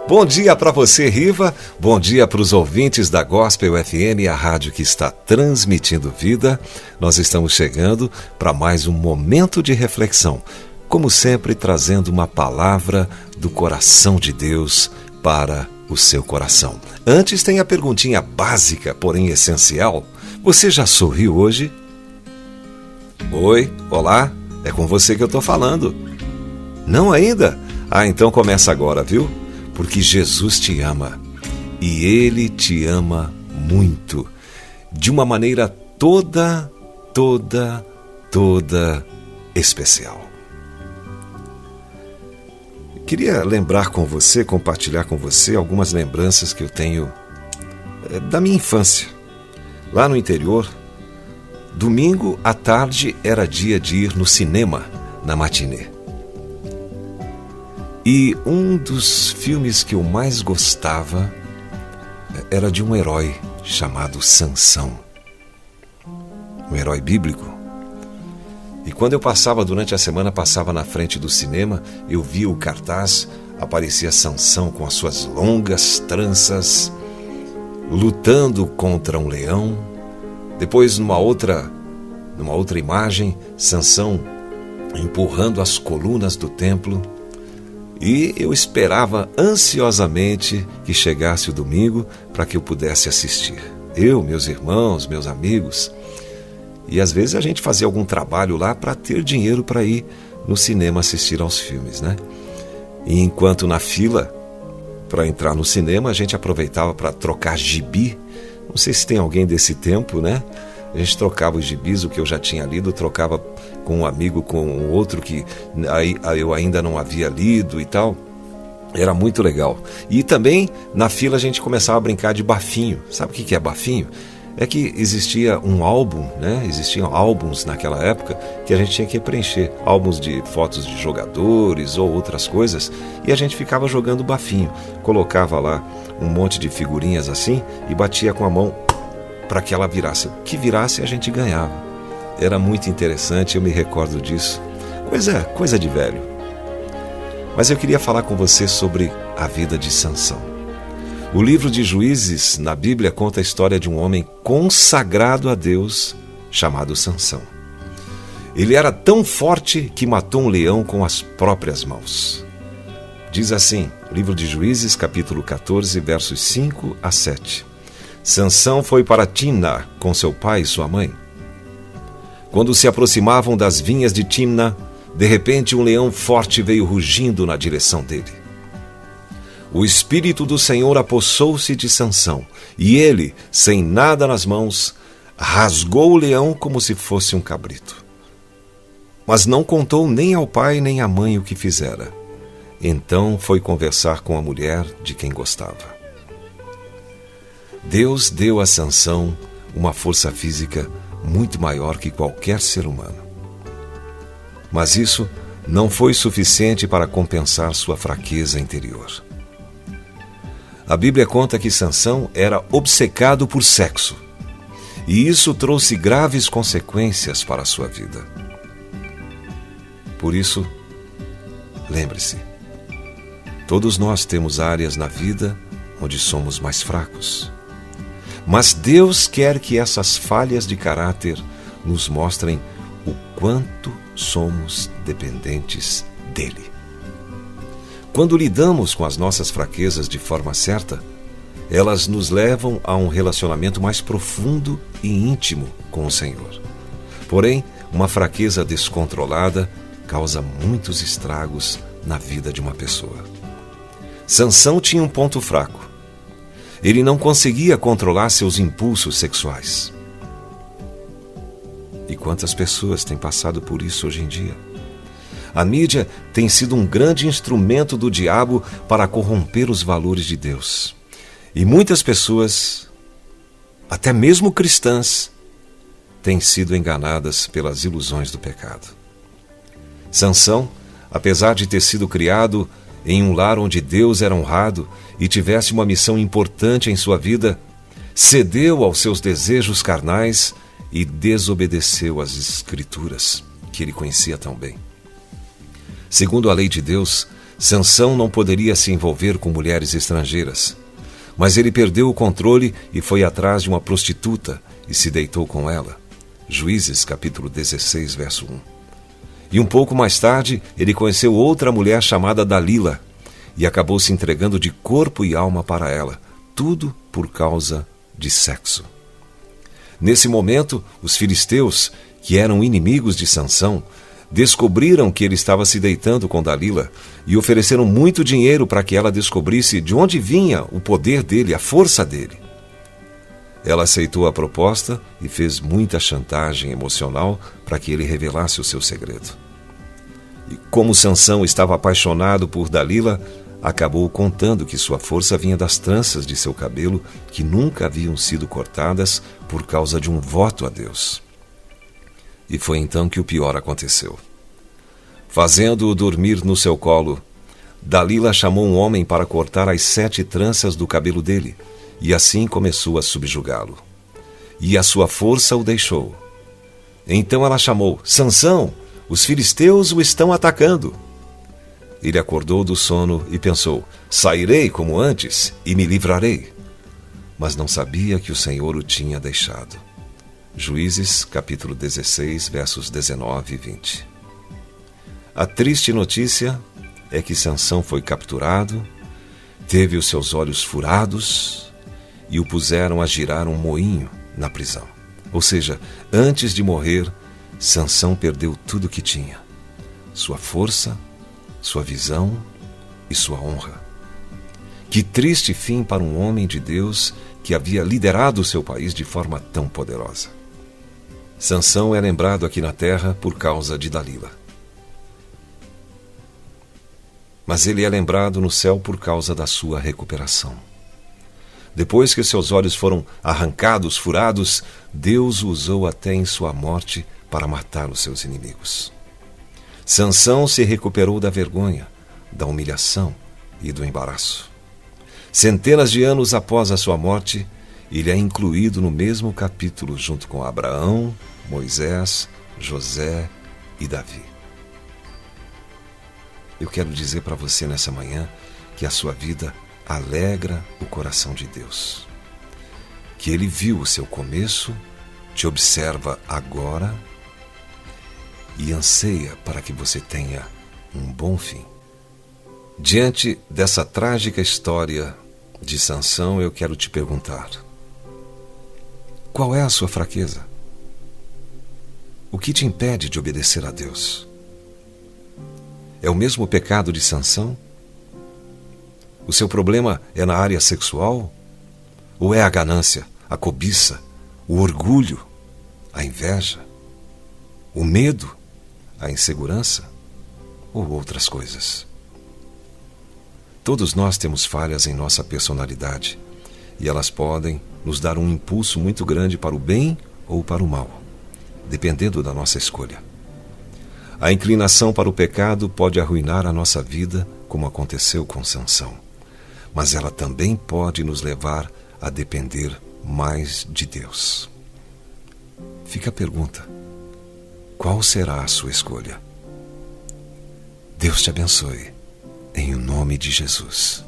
Bom dia para você, Riva. Bom dia para os ouvintes da Gospel FM, a rádio que está transmitindo vida. Nós estamos chegando para mais um momento de reflexão, como sempre trazendo uma palavra do coração de Deus para o seu coração. Antes tem a perguntinha básica, porém essencial. Você já sorriu hoje? Oi, olá, é com você que eu estou falando. Não ainda? Então começa agora, viu? Porque Jesus te ama e Ele te ama muito, de uma maneira toda especial. Queria lembrar com você, compartilhar com você algumas lembranças que eu tenho da minha infância. Lá no interior, domingo à tarde era dia de ir no cinema, na matinê. E um dos filmes que eu mais gostava era de um herói chamado Sansão. Um herói bíblico. E quando eu passava durante a semana, passava na frente do cinema, eu via o cartaz, aparecia Sansão com as suas longas tranças, lutando contra um leão. Depois, numa outra imagem, Sansão empurrando as colunas do templo. E eu esperava ansiosamente que chegasse o domingo para que eu pudesse assistir. Eu, meus irmãos, meus amigos. E às vezes a gente fazia algum trabalho lá para ter dinheiro para ir no cinema assistir aos filmes, né? E enquanto na fila para entrar no cinema, a gente aproveitava para trocar gibi. Não sei se tem alguém desse tempo, né? A gente trocava os gibis, o que eu já tinha lido, trocava com um amigo, com um outro que eu ainda não havia lido e tal. Era muito legal. E também, na fila, a gente começava a brincar de bafinho. Sabe o que é bafinho? É que existia um álbum, né? Existiam álbuns naquela época que a gente tinha que preencher. Álbuns de fotos de jogadores ou outras coisas. E a gente ficava jogando bafinho. Colocava lá um monte de figurinhas assim e batia com a mão para que ela virasse. O que virasse, a gente ganhava. Era muito interessante, eu me recordo disso. Coisa de velho. Mas eu queria falar com você sobre a vida de Sansão. O livro de Juízes, na Bíblia, conta a história de um homem consagrado a Deus, chamado Sansão. Ele era tão forte que matou um leão com as próprias mãos. Diz assim, livro de Juízes, capítulo 14, versos 5 a 7. Sansão foi para Timná com seu pai e sua mãe. Quando se aproximavam das vinhas de Timná, de repente um leão forte veio rugindo na direção dele. O Espírito do Senhor apossou-se de Sansão, e ele, sem nada nas mãos, rasgou o leão como se fosse um cabrito. Mas não contou nem ao pai nem à mãe o que fizera. Então foi conversar com a mulher de quem gostava. Deus deu a Sansão uma força física muito maior que qualquer ser humano. Mas isso não foi suficiente para compensar sua fraqueza interior. A Bíblia conta que Sansão era obcecado por sexo, e isso trouxe graves consequências para a sua vida. Por isso, lembre-se, todos nós temos áreas na vida onde somos mais fracos. Mas Deus quer que essas falhas de caráter nos mostrem o quanto somos dependentes dele. Quando lidamos com as nossas fraquezas de forma certa, elas nos levam a um relacionamento mais profundo e íntimo com o Senhor. Porém, uma fraqueza descontrolada causa muitos estragos na vida de uma pessoa. Sansão tinha um ponto fraco. Ele não conseguia controlar seus impulsos sexuais. E quantas pessoas têm passado por isso hoje em dia? A mídia tem sido um grande instrumento do diabo para corromper os valores de Deus. E muitas pessoas, até mesmo cristãs, têm sido enganadas pelas ilusões do pecado. Sansão, apesar de ter sido criado em um lar onde Deus era honrado e tivesse uma missão importante em sua vida, cedeu aos seus desejos carnais e desobedeceu às Escrituras, que ele conhecia tão bem. Segundo a lei de Deus, Sansão não poderia se envolver com mulheres estrangeiras, mas ele perdeu o controle e foi atrás de uma prostituta e se deitou com ela. Juízes, capítulo 16, verso 1. E um pouco mais tarde, ele conheceu outra mulher chamada Dalila e acabou se entregando de corpo e alma para ela, tudo por causa de sexo. Nesse momento, os filisteus, que eram inimigos de Sansão, descobriram que ele estava se deitando com Dalila e ofereceram muito dinheiro para que ela descobrisse de onde vinha o poder dele, a força dele. Ela aceitou a proposta e fez muita chantagem emocional para que ele revelasse o seu segredo. E como Sansão estava apaixonado por Dalila, acabou contando que sua força vinha das tranças de seu cabelo, que nunca haviam sido cortadas por causa de um voto a Deus. E foi então que o pior aconteceu. Fazendo-o dormir no seu colo, Dalila chamou um homem para cortar as 7 tranças do cabelo dele, e assim começou a subjugá-lo. E a sua força o deixou. Então ela chamou: Sansão, os filisteus o estão atacando. Ele acordou do sono e pensou: sairei como antes e me livrarei. Mas não sabia que o Senhor o tinha deixado. Juízes, capítulo 16, versos 19 e 20. A triste notícia é que Sansão foi capturado, teve os seus olhos furados e o puseram a girar um moinho na prisão. Ou seja, antes de morrer, Sansão perdeu tudo o que tinha: sua força, sua visão e sua honra. Que triste fim para um homem de Deus que havia liderado o seu país de forma tão poderosa. Sansão é lembrado aqui na terra por causa de Dalila. Mas ele é lembrado no céu por causa da sua recuperação. Depois que seus olhos foram arrancados, furados, Deus o usou até em sua morte para matar os seus inimigos. Sansão se recuperou da vergonha, da humilhação e do embaraço. Centenas de anos após a sua morte, ele é incluído no mesmo capítulo junto com Abraão, Moisés, José e Davi. Eu quero dizer para você nessa manhã que a sua vida alegra o coração de Deus. Que Ele viu o seu começo, te observa agora e anseia para que você tenha um bom fim. Diante dessa trágica história de Sansão, eu quero te perguntar: qual é a sua fraqueza? O que te impede de obedecer a Deus? É o mesmo pecado de Sansão? O seu problema é na área sexual? Ou é a ganância, a cobiça, o orgulho, a inveja, o medo, a insegurança ou outras coisas? Todos nós temos falhas em nossa personalidade e elas podem nos dar um impulso muito grande para o bem ou para o mal, dependendo da nossa escolha. A inclinação para o pecado pode arruinar a nossa vida, como aconteceu com Sansão, mas ela também pode nos levar a depender mais de Deus. Fica a pergunta: qual será a sua escolha? Deus te abençoe, em o nome de Jesus.